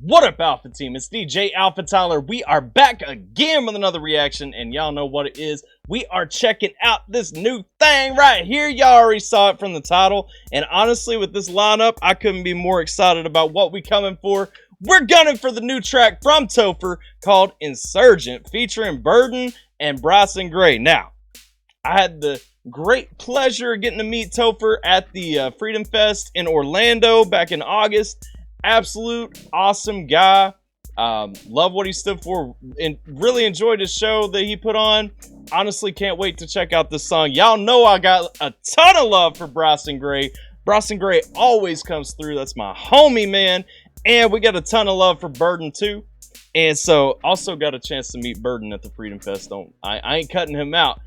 What up, Alpha Team? It's DJ AlphaTyler. We are back again with another reaction, and y'all know what it is. We are checking out this new thing right here. Y'all already saw it from the title, and honestly, with this lineup, I couldn't be more excited about what we coming for. We're gunning for the new track from Topher called Insurgent, featuring Burden and Bryson Gray. Now, I had the great pleasure of getting to meet Topher at the Freedom Fest in Orlando back in August. Absolute awesome guy. Love what he stood for and really enjoyed his show that he put on. Honestly, can't wait to check out this song. Y'all know I got a ton of love for Bryson Gray. Bryson Gray always comes through. That's my homie, man. And we got a ton of love for Burden too. And so also got a chance to meet Burden at the Freedom Fest. I ain't cutting him out.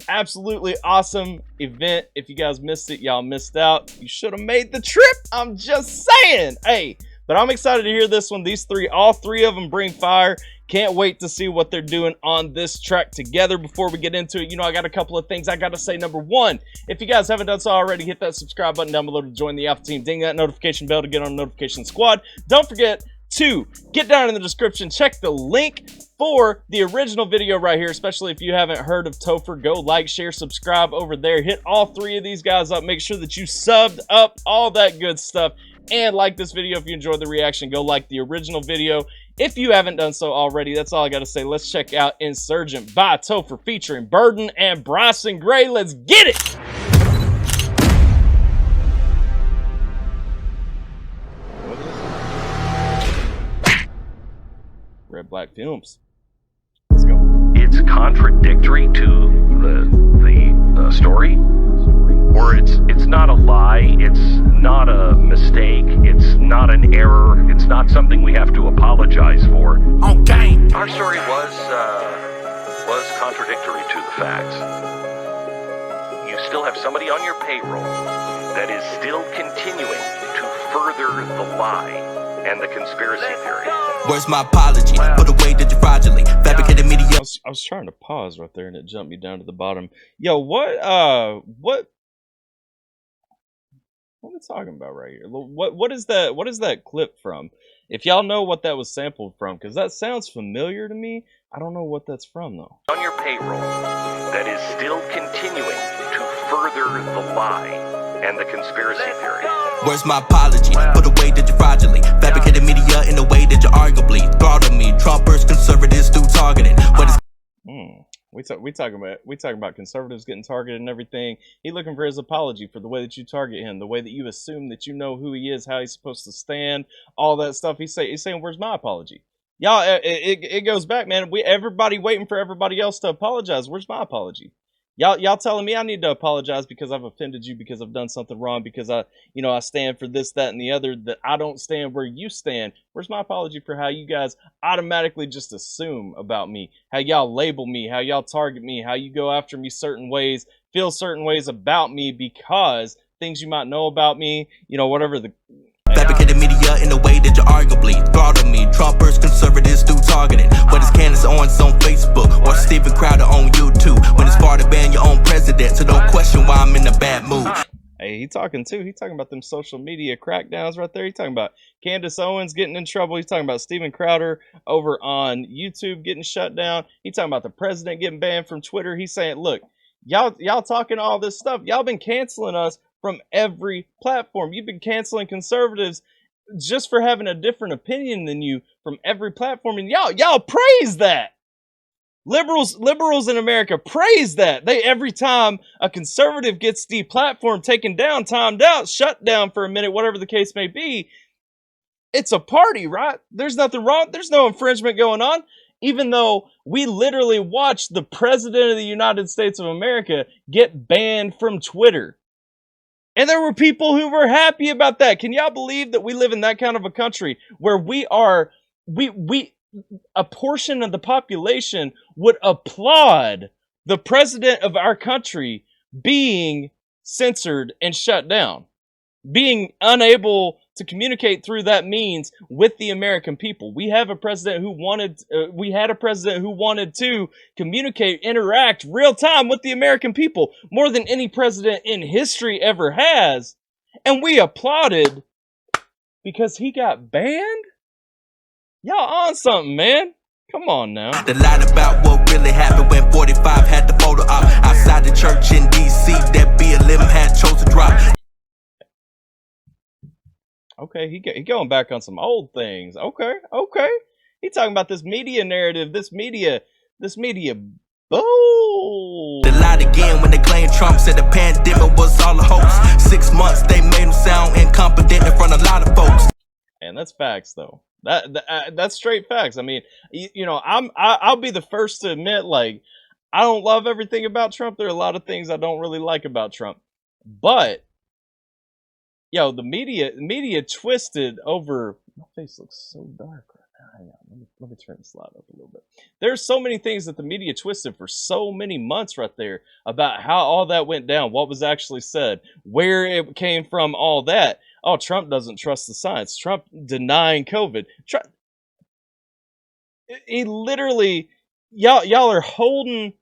Absolutely awesome event. If you guys missed it, y'all missed out. You should have made the trip. I'm just saying. Hey, but I'm excited to hear this one. These three, all three of them bring fire. Can't wait to see what they're doing on this track together. Before we get into it, you know, I got a couple of things I got to say. Number one, if you guys haven't done so already, hit that subscribe button down below to join the Alpha Team. Ding that notification bell to get on Notification Squad. Don't forget to get down in the description, check the link for the original video right here, especially if you haven't heard of Topher. Go like, share, subscribe over there. Hit all three of these guys up. Make sure that you subbed up, all that good stuff. And like this video if you enjoyed the reaction. Go like the original video if you haven't done so already. That's all I got to say. Let's check out Insurgent by Topher featuring Burden and Bryson Gray. Let's get it! Red Black Films. Let's go. It's contradictory to the story, or it's not a lie, it's not a mistake, it's not an error, it's not something we have to apologize for. Okay. Our story was contradictory to the facts. You still have somebody on your payroll that is still continuing to further the lie and the conspiracy theory. Where's my apology for the way that you fraudulently fabricated media? I was trying to pause right there and it jumped me down to the bottom. Yo, what are we talking about right here? What is that clip from? If y'all know what that was sampled from, because that sounds familiar to me. I don't know what that's from though. On your payroll that is still continuing to further the lie and the conspiracy theory. Where's my apology for the way that you fraudulently fabricated media in a way that you arguably throttled me? Trumpers, conservatives through targeting. What is We talking about conservatives getting targeted and everything. He looking for his apology for the way that you target him, the way that you assume that you know who he is, how he's supposed to stand, all that stuff. He's saying, "Where's my apology?" Y'all, it goes back, man. Everybody waiting for everybody else to apologize. Where's my apology? Y'all telling me I need to apologize because I've offended you, because I've done something wrong, because I stand for this, that, and the other, that I don't stand where you stand. Where's my apology for how you guys automatically just assume about me, how y'all label me, how y'all target me, how you go after me certain ways, feel certain ways about me because things you might know about me, whatever the... fabricated media in a way that you arguably throttled me? Trumpers, conservatives through targeting. Whether it's Candace Owens on Facebook or Steven Crowder on YouTube. When it's far to ban your own president, so don't question why I'm in a bad mood. Hey, he talking too. He talking about them social media crackdowns right there. He talking about Candace Owens getting in trouble. He's talking about Steven Crowder over on YouTube getting shut down. He talking about the president getting banned from Twitter. He's saying, look, y'all talking all this stuff. Y'all been canceling us from every platform. You've been canceling conservatives just for having a different opinion than you from every platform, and y'all praise that. Liberals in America praise that. They, every time a conservative gets deplatformed, taken down, timed out, shut down for a minute, whatever the case may be, it's a party, right? There's nothing wrong. There's no infringement going on. Even though we literally watched the president of the United States of America get banned from Twitter. And there were people who were happy about that. Can y'all believe that we live in that kind of a country where a portion of the population would applaud the president of our country being censored and shut down, being unable to communicate through that means with the American people? We have a president who wanted, to communicate, interact real time with the American people more than any president in history ever has. And we applauded because he got banned? Y'all on something, man. Come on now. The lie about what really happened when 45 had the photo op outside the church in D.C. that BLM had chose to drop. Okay, he going back on some old things. Okay. He talking about this media narrative, this media bull. They lied again when they claimed Trump said the pandemic was all a hoax. 6 months they made him sound incompetent in front of a lot of folks. And that's facts, though. That's straight facts. I mean, you know, I'll be the first to admit, like, I don't love everything about Trump. There are a lot of things I don't really like about Trump, but yo, the media twisted over. My face looks so dark right now. Hang on, let me turn the slide up a little bit. There's so many things that the media twisted for so many months right there about how all that went down, what was actually said, where it came from, all that. Oh, Trump doesn't trust the science. Trump denying COVID. He literally, y'all are holding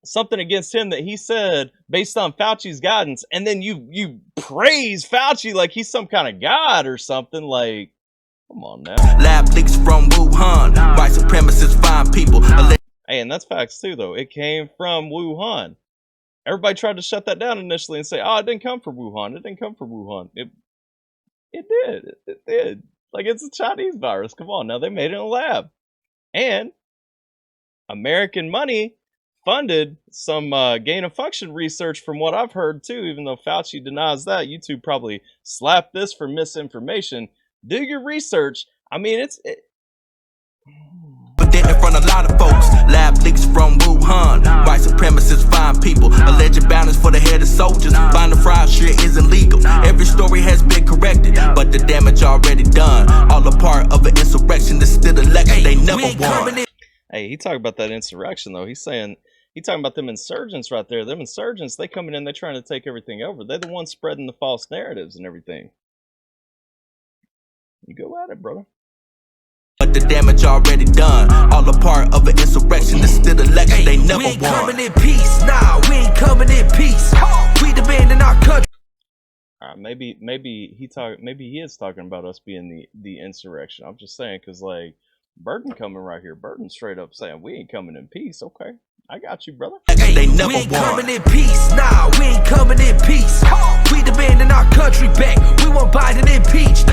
something against him that he said based on Fauci's guidance, and then you praise Fauci like he's some kind of god or something. Like, come on now. Lab leaks from Wuhan. White supremacists find people. Hey, and that's facts too, though. It came from Wuhan. Everybody tried to shut that down initially and say, "Oh, it didn't come from Wuhan. It didn't come from Wuhan." It did. It did. Like, it's a Chinese virus. Come on now. They made it in a lab. And American money funded some gain of function research from what I've heard too, even though Fauci denies that. YouTube probably slapped this for misinformation. Do your research. I mean, But then in front of a lot of folks, lab leaks from Wuhan. White supremacists find people. Alleged balance for the head of soldiers. Find the fraud shit isn't legal. Every story has been corrected, but the damage already done. All a part of an insurrection. That's still election. They never won. Hey, he talking about that insurrection though. He talking about them insurgents right there. Them insurgents, they coming in, they trying to take everything over. They're the ones spreading the false narratives and everything. You go at it, brother. But the damage already done. All a part of an insurrection. That's still election. They never won. We ain't coming in peace. Nah, we ain't coming in peace. We demanding our country. All right, maybe he is talking about us being the insurrection. I'm just saying, because like Burton coming right here. Burton straight up saying we ain't coming in peace. Okay, I got you, brother. They never we ain't won. Coming in peace. Nah, we ain't coming in peace. We demanding our country back. We want Biden impeached.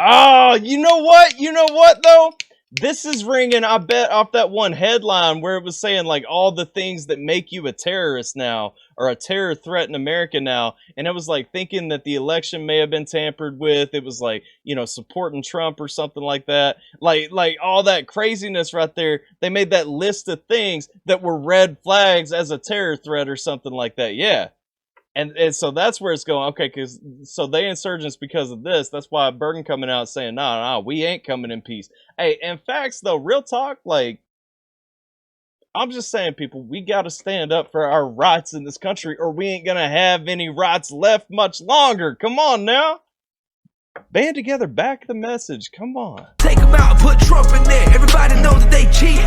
Oh, you know what though? This is ringing, I bet, off that one headline where it was saying like all the things that make you a terrorist now, or a terror threat in America now. And it was like thinking that the election may have been tampered with. It was like, you know, supporting Trump or something like that. Like all that craziness right there. They made that list of things that were red flags as a terror threat or something like that. Yeah. And so that's where it's going. Okay, so they insurgents because of this. That's why Burton coming out saying, nah, we ain't coming in peace. Hey, in facts though, real talk, like, I'm just saying, people, we got to stand up for our rights in this country, or we ain't gonna have any rights left much longer. Come on now. Band together, back the message. Come on. Take them out and put Trump in there. Everybody knows that they cheated.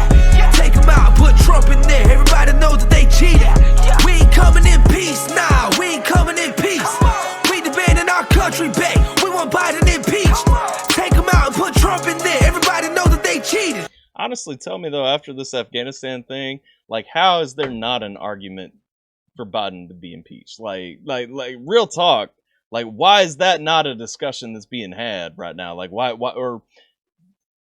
Take them out and put Trump in there. Everybody knows that they cheated. We ain't coming in peace. Nah, we ain't coming in peace. We demanding our country back. We want Biden impeached. Take them out and put Trump in there. Everybody knows that they cheated. Honestly, tell me though, after this Afghanistan thing, like, how is there not an argument for Biden to be impeached? Like real talk. Like, why is that not a discussion that's being had right now? Like, why, or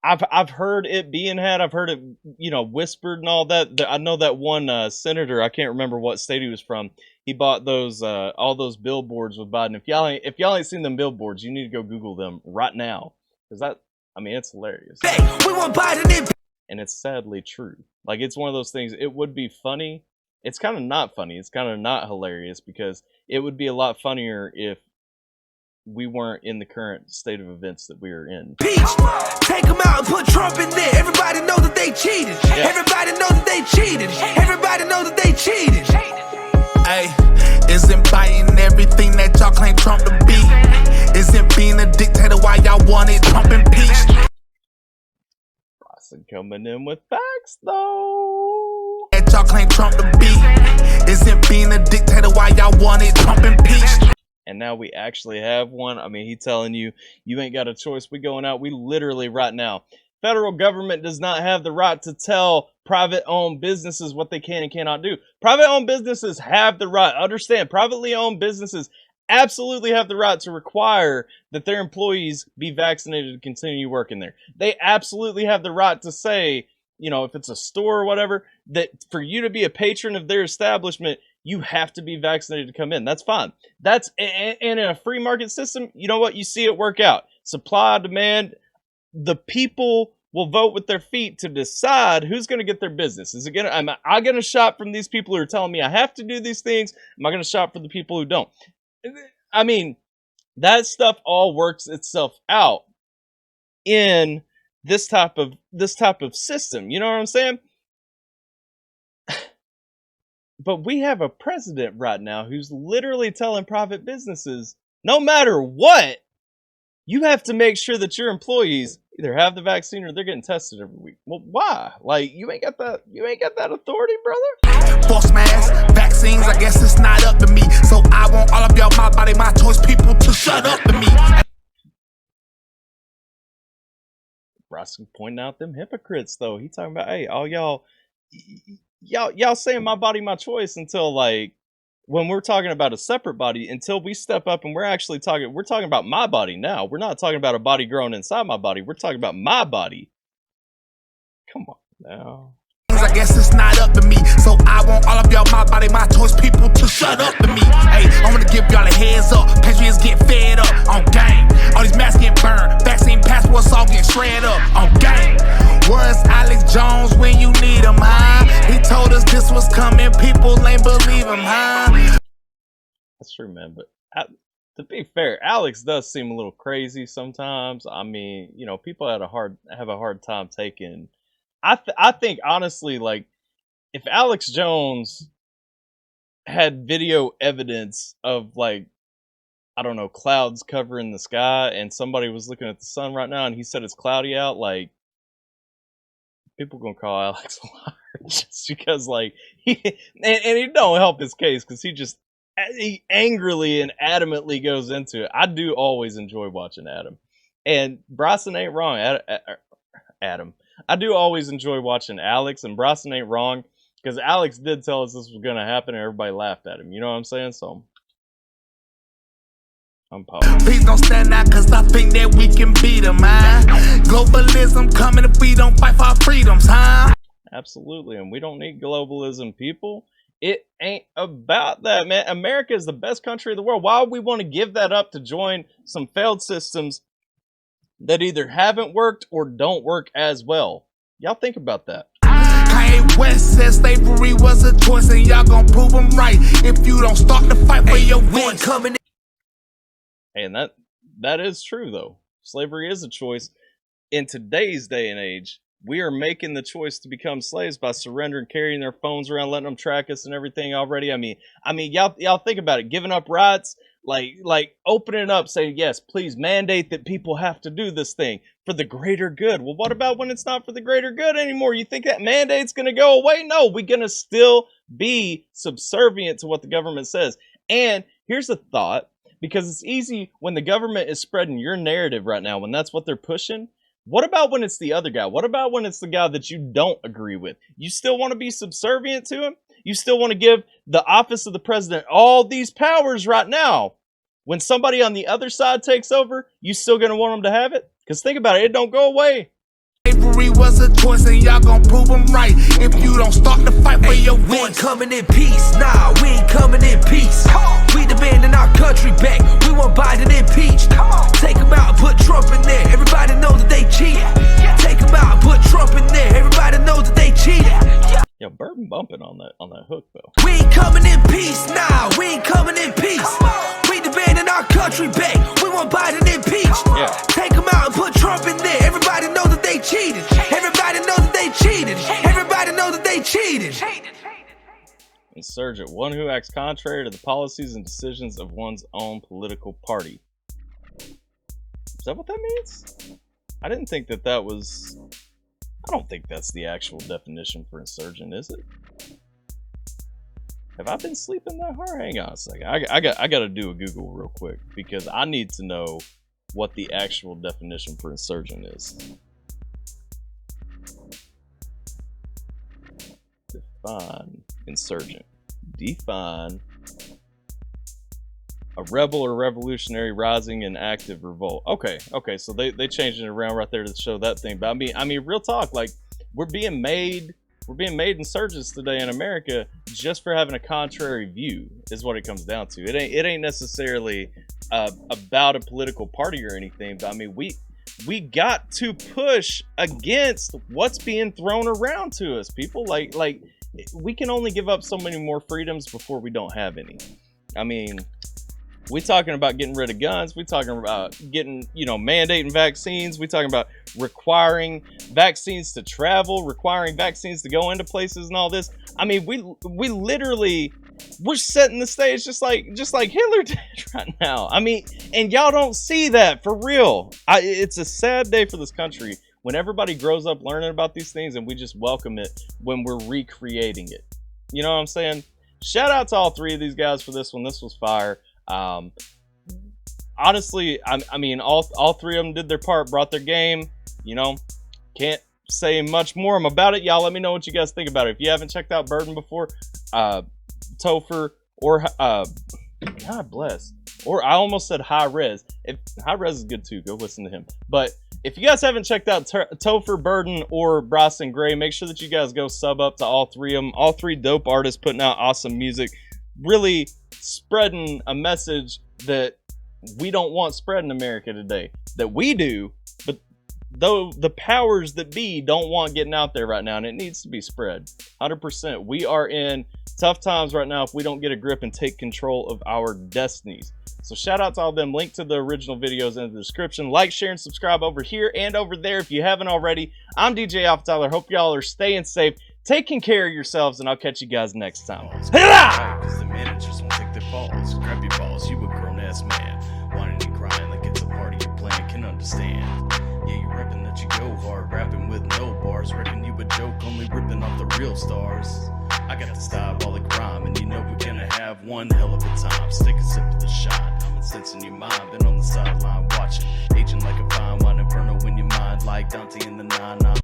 I've heard it being had. I've heard it, you know, whispered and all that. I know that one senator, I can't remember what state he was from. He bought those all those billboards with Biden. If y'all ain't seen them billboards, you need to go Google them right now, because it's hilarious. Hey, we want Biden and it's sadly true. Like, it's one of those things. It would be funny. It's kind of not funny. It's kind of not hilarious, because it would be a lot funnier if we weren't in the current state of events that we are in. Take them out and put Trump in there. Everybody knows that they cheated. Yeah. Everybody knows that they cheated. Everybody knows that they cheated. Hey, isn't Biden everything that y'all claim Trump to be? Isn't being a dictator why y'all wanted Trump impeached? Bryson coming in with facts though. That y'all claim Trump to be. Isn't being a dictator why y'all wanted Trump impeached? And now we actually have one. I mean, he telling you, you ain't got a choice. We going out. We literally right now, federal government does not have the right to tell private-owned businesses what they can and cannot do. Private-owned businesses have the right. Understand, privately owned businesses absolutely have the right to require that their employees be vaccinated to continue working there. They absolutely have the right to say, you know, if it's a store or whatever, that for you to be a patron of their establishment, you have to be vaccinated to come in. That's fine. That's, and in a free market system, you know what? You see it work out. Supply, demand, the people will vote with their feet to decide who's going to get their business. Is it going to, am I going to shop from these people who are telling me I have to do these things? Am I going to shop for the people who don't? I mean, that stuff all works itself out in this type of system. You know what I'm saying? But we have a president right now who's literally telling private businesses, no matter what, you have to make sure that your employees either have the vaccine or they're getting tested every week. Well, why? Like, you ain't got that authority, brother? False masks, vaccines, I guess it's not up to me. So I want all of y'all, my body, my choice, people to shut up to me. Bryson pointing out them hypocrites, though. He talking about, hey, all y'all saying my body, my choice until, like, when we're talking about a separate body, until we step up and we're talking about my body now. We're not talking about a body growing inside my body. We're talking about my body. Come on now. I guess it's not up to me. So I want all of y'all, my body, my choice, people to shut up to me. Hey, I'm gonna give y'all a heads up. Patriots get fed up on game. All these masks get burned. Vaccine passports all get shredded up on game. Where's Alex Jones when you need him, huh? He told us this was coming. People ain't believe him, huh? That's true, man. But to be fair, Alex does seem a little crazy sometimes. I mean, you know, people have a hard time taking. I think honestly, like, if Alex Jones had video evidence of, like, I don't know, clouds covering the sky, and somebody was looking at the sun right now and he said it's cloudy out, like, people gonna call Alex a liar just because, like, he don't help his case because he angrily and adamantly goes into it. I do always enjoy watching Adam, and Bryson ain't wrong. Adam. I do always enjoy watching Alex, and Bryson ain't wrong, because Alex did tell us this was going to happen, and everybody laughed at him. You know what I'm saying? So, I'm pumped. Please don't stand out, because I think that we can beat them, huh? Globalism coming if we don't fight for our freedoms, huh? Absolutely, and we don't need globalism, people. It ain't about that, man. America is the best country in the world. Why would we want to give that up to join some failed systems that either haven't worked or don't work as well? Y'all think about that. Kanye West said slavery was a choice, and y'all gonna prove them right if you don't start to fight for your voice. Coming in. And that is true, though. Slavery is a choice. In today's day and age, we are making the choice to become slaves by surrendering, carrying their phones around, letting them track us and everything already. I mean, y'all think about it. Giving up rights, like opening up, saying, yes, please mandate that people have to do this thing for the greater good. Well, what about when it's not for the greater good anymore? You think that mandate's going to go away? No, we're going to still be subservient to what the government says. And here's a thought, because it's easy when the government is spreading your narrative right now, when that's what they're pushing. What about when it's the other guy? What about when it's the guy that you don't agree with? You still want to be subservient to him? You still want to give the office of the president all these powers right now? When somebody on the other side takes over, you still going to want them to have it? Because think about it, it don't go away. slavery was a choice, and y'all gonna prove them right if you don't start to fight for your voice. We ain't coming in peace, nah, we ain't coming in peace. We demanding our country back, we want Biden impeached. Take him out and put Trump in there, everybody know that they cheated. Take him out and put Trump in there, everybody knows that they cheated. Yo, Burton bumping on that hook though. We ain't coming in peace, nah, we ain't coming in peace. We demanding our country back, we want Biden impeached. Yeah. Take him out and put Trump in there, everybody know that they cheated. Everybody know that they cheated. Everybody know that they cheated. Insurgent, one who acts contrary to the policies and decisions of one's own political party. Is that what that means? I didn't think that was... I don't think that's the actual definition for insurgent, is it? Have I been sleeping that hard? Hang on a second. I got to do a Google real quick, because I need to know what the actual definition for insurgent is. Define insurgent. Define a rebel or revolutionary rising in active revolt. Okay, so they changed it around right there to show that thing. But I mean, real talk, like we're being made insurgents today in America just for having a contrary view is what it comes down to. It ain't necessarily about a political party or anything, but I mean we got to push against what's being thrown around to us, people. Like we can only give up so many more freedoms before we don't have any. I mean, we talking about getting rid of guns. We talking about getting, mandating vaccines. We talking about requiring vaccines to travel, requiring vaccines to go into places and all this. I mean, we literally, we're setting the stage just like Hitler did right now. I mean, and y'all don't see that for real. It's a sad day for this country when everybody grows up learning about these things and we just welcome it when we're recreating it. You know what I'm saying? Shout out to all three of these guys for this one. This was fire. Honestly, I mean, all three of them did their part, brought their game. Can't say much more about it. Y'all let me know what you guys think about it. If you haven't checked out Burden before, Topher, or God bless, or I almost said High Res. If High Res is good too, go listen to him. But if you guys haven't checked out Topher, Burden, or Bryson Gray, make sure that you guys go sub up to all three of them. All three dope artists putting out awesome music, really spreading a message that we don't want spread in America today, that we do, but though the powers that be don't want getting out there right now, and it needs to be spread 100%. We are in tough times right now if we don't get a grip and take control of our destinies. So shout out to all of them. Link to the original videos in the description. Like, share, and subscribe over here and over there if you haven't already. I'm DJ AlphaTyler. Hope y'all are staying safe, taking care of yourselves, and I'll catch you guys next time. Because the managers won't take their balls. Grab your balls, you a grown-ass man. Whining and crying like it's a part of your plan, can understand. Yeah, you rapping that you go hard, rapping with no bars. Reckon you a joke, only ripping off the real stars. I got the diabolic rhyme, and you know we're gonna have one hell of a time. Stick a sip of the shot, I'm sensing your mind. Been on the sideline watching, aging like a fine wine inferno in your mind, like Dante in the 9-9.